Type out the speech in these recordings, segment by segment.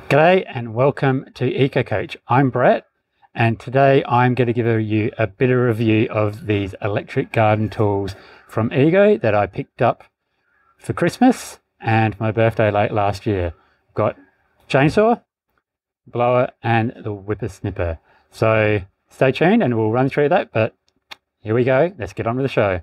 G'day and welcome to EcoCoach. I'm Brett, and today I'm going to give you a bit of review of these electric garden tools from Ego that I picked up for Christmas and my birthday late last year. Got chainsaw, blower and the whippersnipper. So stay tuned and we'll run through that, but here we go. Let's get on with the show.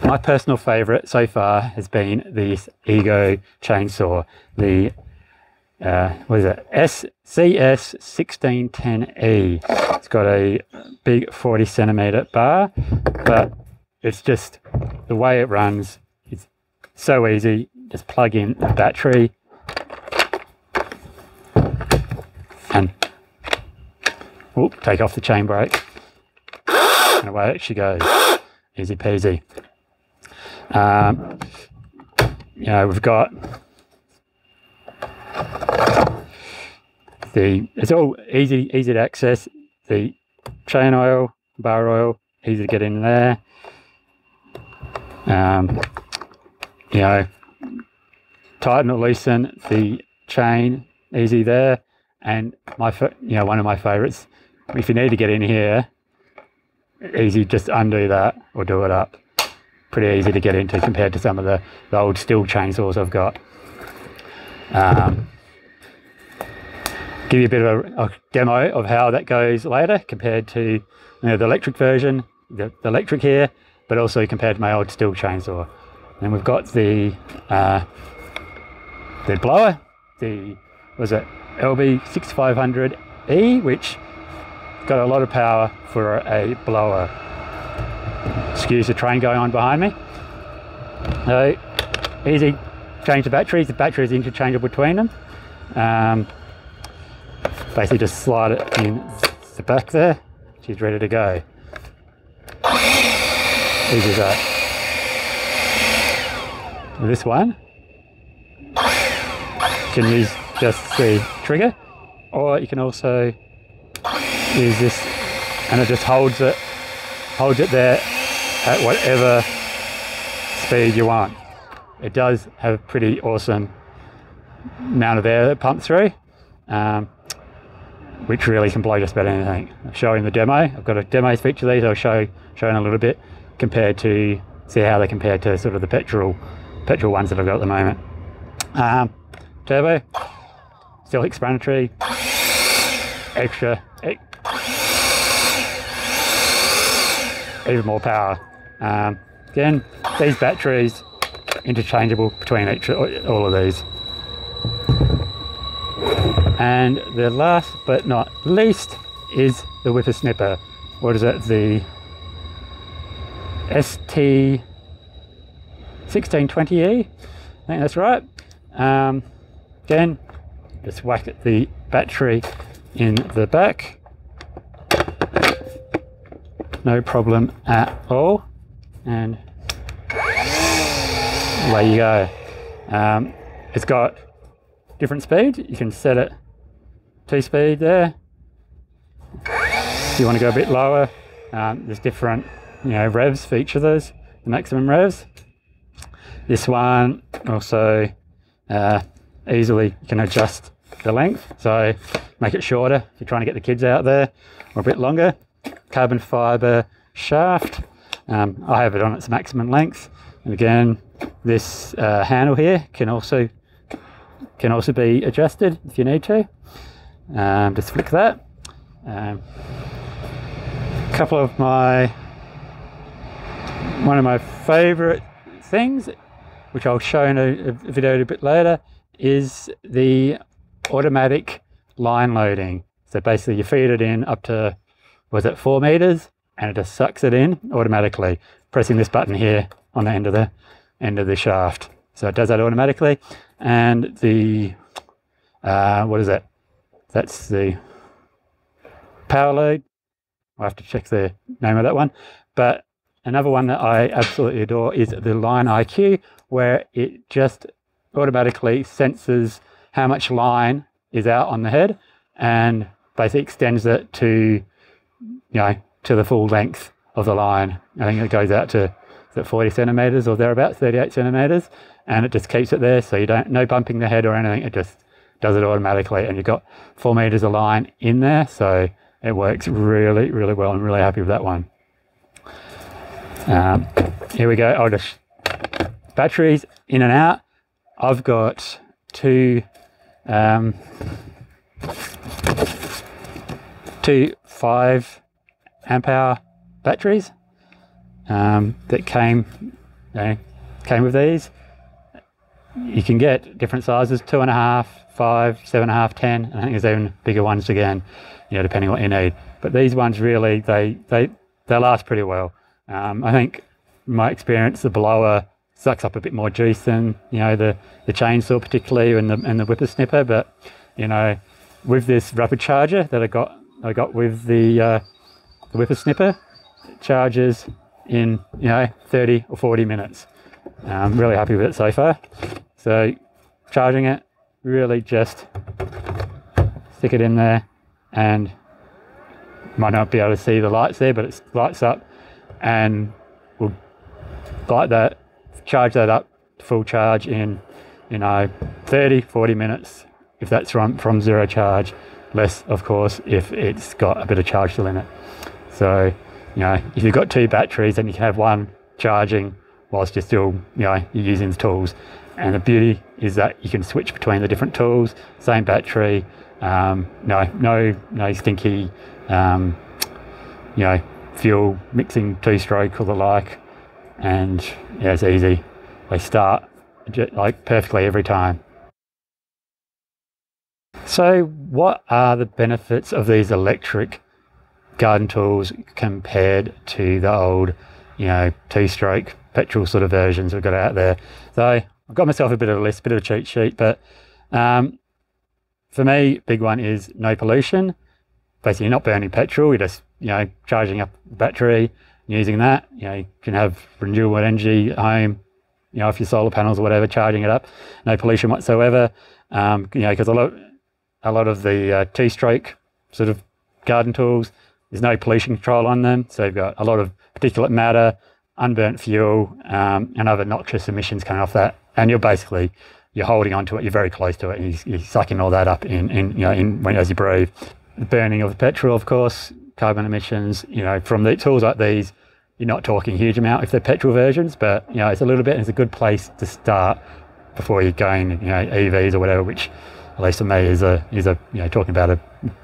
My personal favourite so far has been this Ego chainsaw, the CS1610E. It's got a big 40cm bar, but it's just the way it runs. It's so easy. Just plug in the battery and take off the chain brake, and away she goes. Easy peasy. We've got it's all easy to access. The chain oil, bar oil, easy to get in there. Tighten or loosen the chain, easy there. And one of my favorites, if you need to get in here, easy, just undo that or do it up. Pretty easy to get into compared to some of the old Stihl chainsaws I've got. Give you a bit of a demo of how that goes later compared to the electric version, the electric here, but also compared to my old Stihl chainsaw. And we've got the blower, the LB6500E, which got a lot of power for a blower. Excuse the train going on behind me. So easy, change the batteries. The battery is interchangeable between them. Basically just slide it in the back there. She's ready to go. Easy as that. And this one, you can use just the trigger, or you can also use this and it just holds it there at whatever speed you want. It does have a pretty awesome amount of air that pumps through, which really can blow just about anything. I'm showing the demo. I've got a demo feature of these. I'll show in a little bit compared to see how they compare to sort of the petrol ones that I've got at the moment. Turbo, still explanatory. Even more power. Again, these batteries interchangeable between all of these. And the last but not least is the whippersnipper. What is it? The ST1620E. I think that's right. Again, just whack the battery in the back. No problem at all. And away you go. It's got different speed. You can set it 2-speed there. If you want to go a bit lower, there's different revs for each of those, the maximum revs. This one also easily you can adjust the length, so make it shorter if you're trying to get the kids out there, or a bit longer. Carbon fibre shaft. I have it on its maximum length, and again this handle here can also be adjusted if you need to. Just flick that. Couple of one of my favourite things, which I'll show in a video a bit later, is the automatic line loading. So basically you feed it in up to 4 meters, and it just sucks it in automatically, pressing this button here on the end of the shaft. So it does that automatically. And the that's the power load. I'll have to check the name of that one. But another one that I absolutely adore is the Line IQ, where it just automatically senses how much line is out on the head and basically extends it to the full length of the line. I think it goes out to It's at 40 centimeters or thereabouts, 38 centimeters, and it just keeps it there, so you don't, no bumping the head or anything, it just does it automatically. And you've got 4 meters of line in there, so it works really, really well. I'm really happy with that one. Here we go. I'll just batteries in and out. I've got two 5 amp hour batteries that came with these. You can get different sizes, 2.5, 5, 7.5, 10, and I think there's even bigger ones again, you know, depending on what you need. But these ones really, they last pretty well. I think in my experience, the blower sucks up a bit more juice than, you know, the chainsaw particularly, and the whippersnipper. But, you know, with this rapid charger that I got with the whippersnipper, it charges in, you know, 30 or 40 minutes. I'm really happy with it so far. So charging it, really just stick it in there, and might not be able to see the lights there, but it lights up, and we'll light that, charge that up to full charge in, you know, 30, 40 minutes if that's from zero charge. Less, of course, if it's got a bit of charge still in it. So, you know, if you've got 2 batteries, then you can have one charging whilst you're still, you know, you're using the tools. And the beauty is that you can switch between the different tools, same battery, no stinky, you know, fuel mixing 2-stroke or the like. And yeah, it's easy. They start like perfectly every time. So what are the benefits of these electric garden tools compared to the old, you know, 2-stroke petrol sort of versions we've got out there? So I've got myself a bit of a list, a bit of a cheat sheet, but for me, big one is no pollution. Basically, you're not burning petrol, you're just, you know, charging up the battery, using that. You know, you can have renewable energy at home, you know, if your solar panels or whatever, charging it up, no pollution whatsoever. You know, because a lot of the 2-stroke sort of garden tools, there's no pollution control on them, so you've got a lot of particulate matter, unburnt fuel, and other noxious emissions coming off that, and you're holding onto it, you're very close to it, and you're sucking all that up as you breathe. The burning of the petrol, of course, carbon emissions, you know, from the tools like these, you're not talking a huge amount if they're petrol versions, but, you know, it's a little bit, and it's a good place to start before you're going, you know, EVs or whatever, which at least for me is a you know, talking about a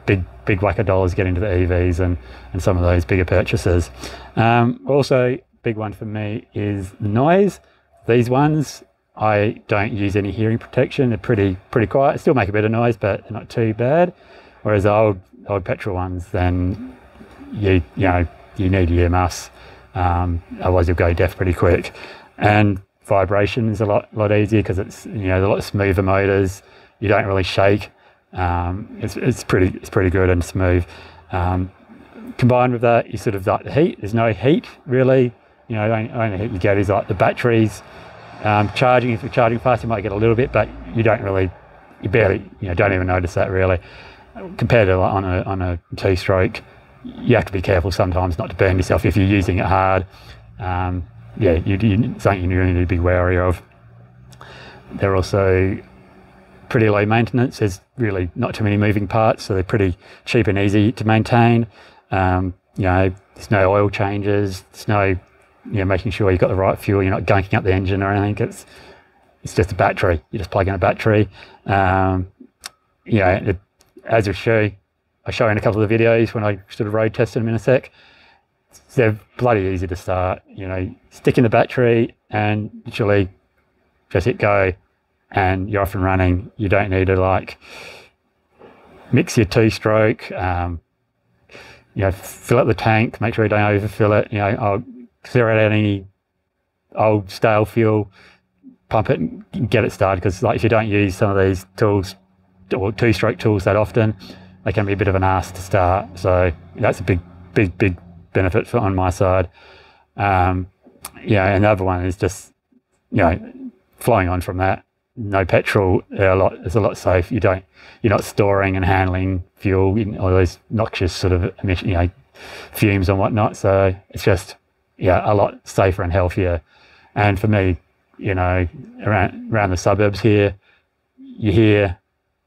big whack of dollars getting into the EVs and some of those bigger purchases. Also, big one for me is noise. These ones, I don't use any hearing protection. They're pretty quiet. Still make a bit of noise, but they're not too bad. Whereas the old petrol ones, then you need earmuffs. Otherwise you'll go deaf pretty quick. And vibration is a lot easier because it's, you know, a lot smoother motors. You don't really shake. It's pretty good and smooth. Combined with that, you sort of like the heat. There's no heat really. You know, the only heat you get is like the batteries. Charging, if you're charging fast, you might get a little bit, but you barely, you know, don't even notice that really. Compared to like on a 2-stroke, you have to be careful sometimes not to burn yourself if you're using it hard. Yeah, something you really need to be wary of. They're also pretty low maintenance. There's really not too many moving parts, so they're pretty cheap and easy to maintain. You know, there's no oil changes. There's no, you know, making sure you've got the right fuel. You're not gunking up the engine or anything. It's just a battery. You just plug in a battery. You know, as I show in a couple of the videos when I sort of road tested them in a sec. They're bloody easy to start. You know, stick in the battery and literally just hit go, and you're off and running. You don't need to like mix your 2-stroke. You know, fill up the tank. Make sure you don't overfill it. You know, I'll clear out any old stale fuel, pump it, and get it started. Because like if you don't use some of these tools or 2-stroke tools that often, they can be a bit of an ass to start. So that's a big benefit on my side. Yeah, and the other one is just, you know, flowing on from that. No petrol, it's a lot safe. You're not storing and handling fuel, all those noxious sort of emission, you know, fumes and whatnot. So it's just, yeah, a lot safer and healthier. And for me, you know, around the suburbs here, you hear,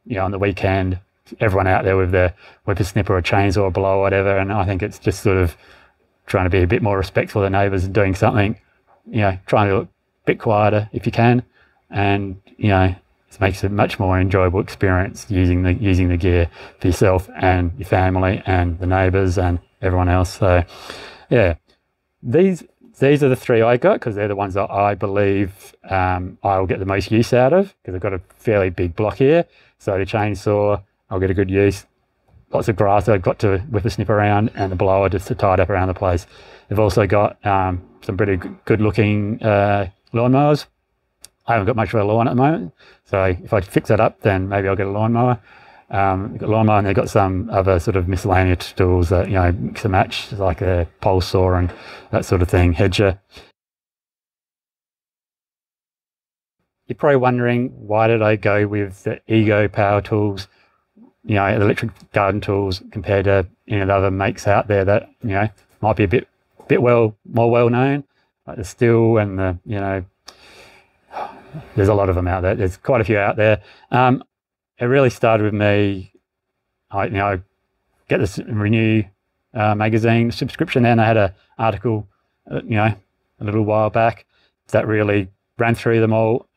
you know, on the weekend, everyone out there with their whippersnipper or chainsaw or blower or whatever, and I think it's just sort of trying to be a bit more respectful of the neighbours and doing something, you know, trying to look a bit quieter if you can, and, you know, it makes it a much more enjoyable experience using the gear for yourself and your family and the neighbours and everyone else. So yeah, these are the three I got because they're the ones that I believe I'll get the most use out of, because I've got a fairly big block here. So the chainsaw, I'll get a good use. Lots of grass I've got to whippersnip around, and the blower just to tie it up around the place. They've also got some pretty good looking lawnmowers. I haven't got much of a lawn at the moment, so if I fix that up, then maybe I'll get a lawnmower. They've got a lawnmower, and they've got some other sort of miscellaneous tools that, you know, mix and match, like a pole saw and that sort of thing, hedger. You're probably wondering, why did I go with the Ego power tools, you know, electric garden tools, compared to, you know, the other makes out there that, you know, might be a bit more well known, like the Stihl and the, you know, there's a lot of them out there. There's quite a few out there. It really started with me, I get this Renew magazine subscription, and I had an article, you know, a little while back that really ran through them all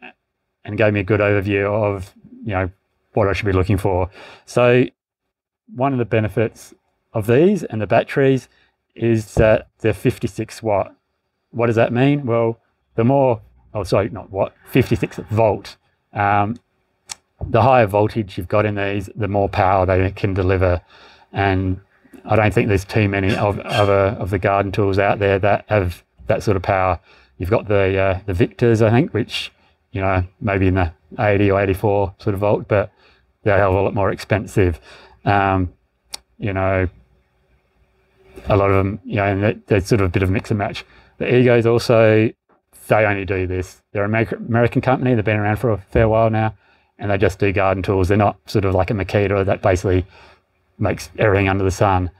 and gave me a good overview of, you know, what I should be looking for. So one of the benefits of these and the batteries is that they're 56 watt. What does that mean? Well, the more, 56 volt. The higher voltage you've got in these, the more power they can deliver. And I don't think there's too many of the garden tools out there that have that sort of power. You've got the Victors, I think, which, you know, maybe in the 80 or 84 sort of volt, but they're a hell of a lot more expensive. You know, a lot of them, you know, and they're sort of a bit of a mix and match. The Egos also, they only do this. They're an American company. They've been around for a fair while now, and they just do garden tools. They're not sort of like a Makita that basically makes everything under the sun.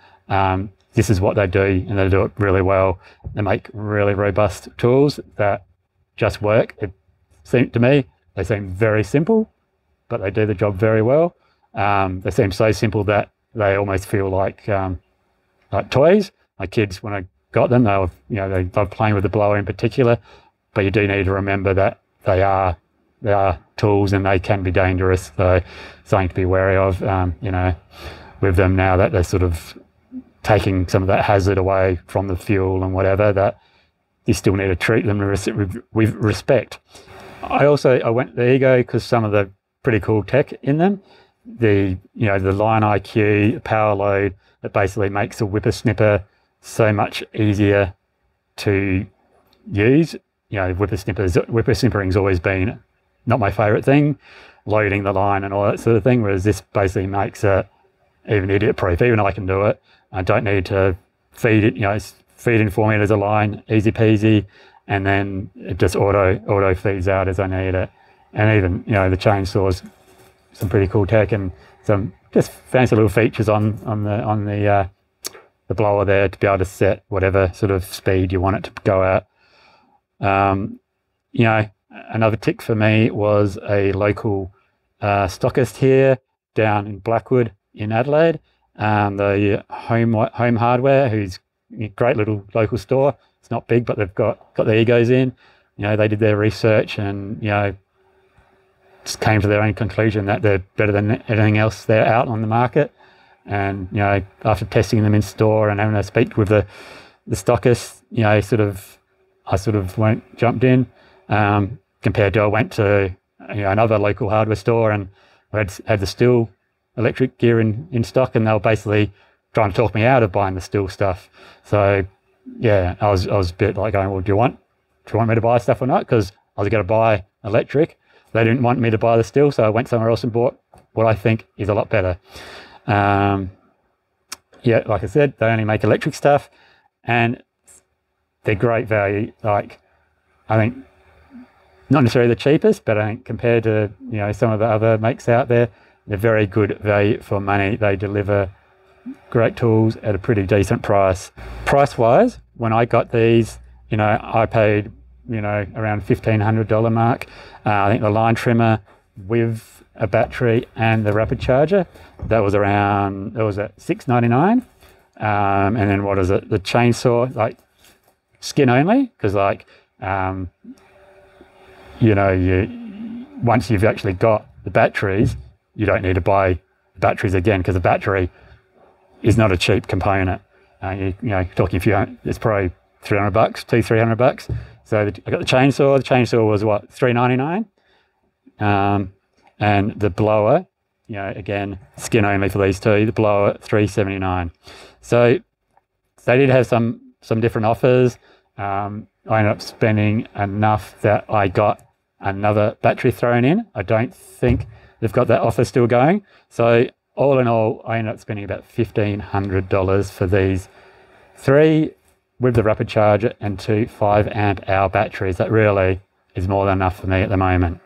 This is what they do, and they do it really well. They make really robust tools that just work. To me, they seem very simple, but they do the job very well. They seem so simple that they almost feel like toys. My kids, when I got them, they love playing with the blower in particular, but you do need to remember that they are tools and they can be dangerous. So something to be wary of, you know, with them now that they're sort of taking some of that hazard away from the fuel and whatever, that you still need to treat them with respect. I went the Ego because some of the pretty cool tech in them, the Line IQ power load that basically makes a whippersnipper so much easier to use. You know, whippersnippering's always been not my favorite thing, loading the line and all that sort of thing, whereas this basically makes it even idiot proof. Even I can do it. I don't need to feed it, you know, feed in 4 meters of line, easy peasy, and then it just auto feeds out as I need it. And even, you know, the chainsaws, some pretty cool tech and some just fancy little features on the blower there to be able to set whatever sort of speed you want it to go at. You know, another tick for me was a local stockist here down in Blackwood in Adelaide, the Home Hardware, who's a great little local store. It's not big, but they've got the Egos in. You know, they did their research and, you know, just came to their own conclusion that they're better than anything else they're out on the market. And, you know, after testing them in store and having a speak with the stockist, you know, I sort of jumped in, compared to I went to, you know, another local hardware store and had the Stihl electric gear in stock, and they were basically trying to talk me out of buying the Stihl stuff. So yeah, I was a bit like going, well, do you want me to buy stuff or not? Because I was going to buy electric. They didn't want me to buy the Stihl, so I went somewhere else and bought what I think is a lot better. Yeah, like I said, they only make electric stuff, and they're great value. Like, I think not necessarily the cheapest, but I think compared to, you know, some of the other makes out there, they're very good value for money. They deliver great tools at a pretty decent price. Price-wise, when I got these, you know, I paid, you know, around $1,500 mark. I think the line trimmer with a battery and the rapid charger, that was at $699. And then what is it? The chainsaw, like skin only, because like, you know, once you've actually got the batteries, you don't need to buy batteries again, because the battery is not a cheap component. You know, talking it's probably $300, $200-300. So I got the chainsaw. The chainsaw was what, $399, and the blower, you know, again, skin only for these two. The blower $379. So they did have some different offers. I ended up spending enough that I got another battery thrown in. I don't think they've got that offer still going. So all in all, I ended up spending about $1,500 for these 3 with the rapid charger and 2 5-amp-hour batteries. That really is more than enough for me at the moment.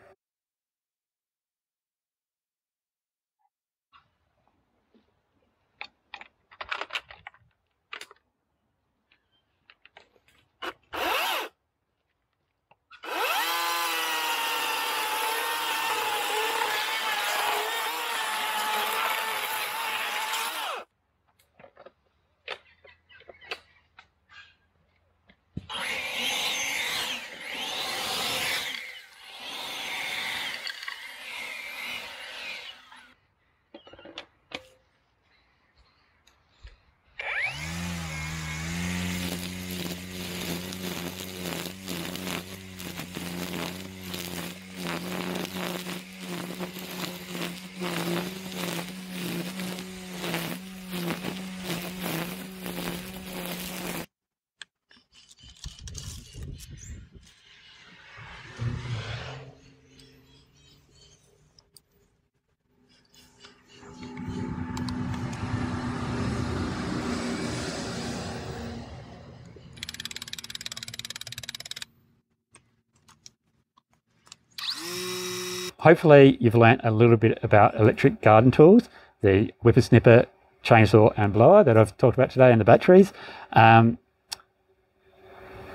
Hopefully you've learnt a little bit about electric garden tools, the whippersnipper, chainsaw and blower that I've talked about today, and the batteries. They're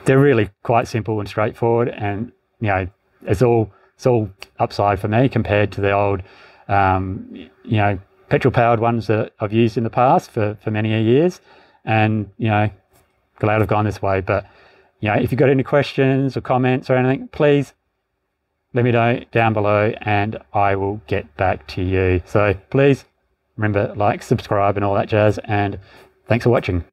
really quite simple and straightforward, and you know, it's all upside for me compared to the old you know, petrol powered ones that I've used in the past for many years. And you know, glad I've gone this way. But you know, if you've got any questions or comments or anything, please let me know down below and I will get back to you. So please remember, like, subscribe and all that jazz, and thanks for watching.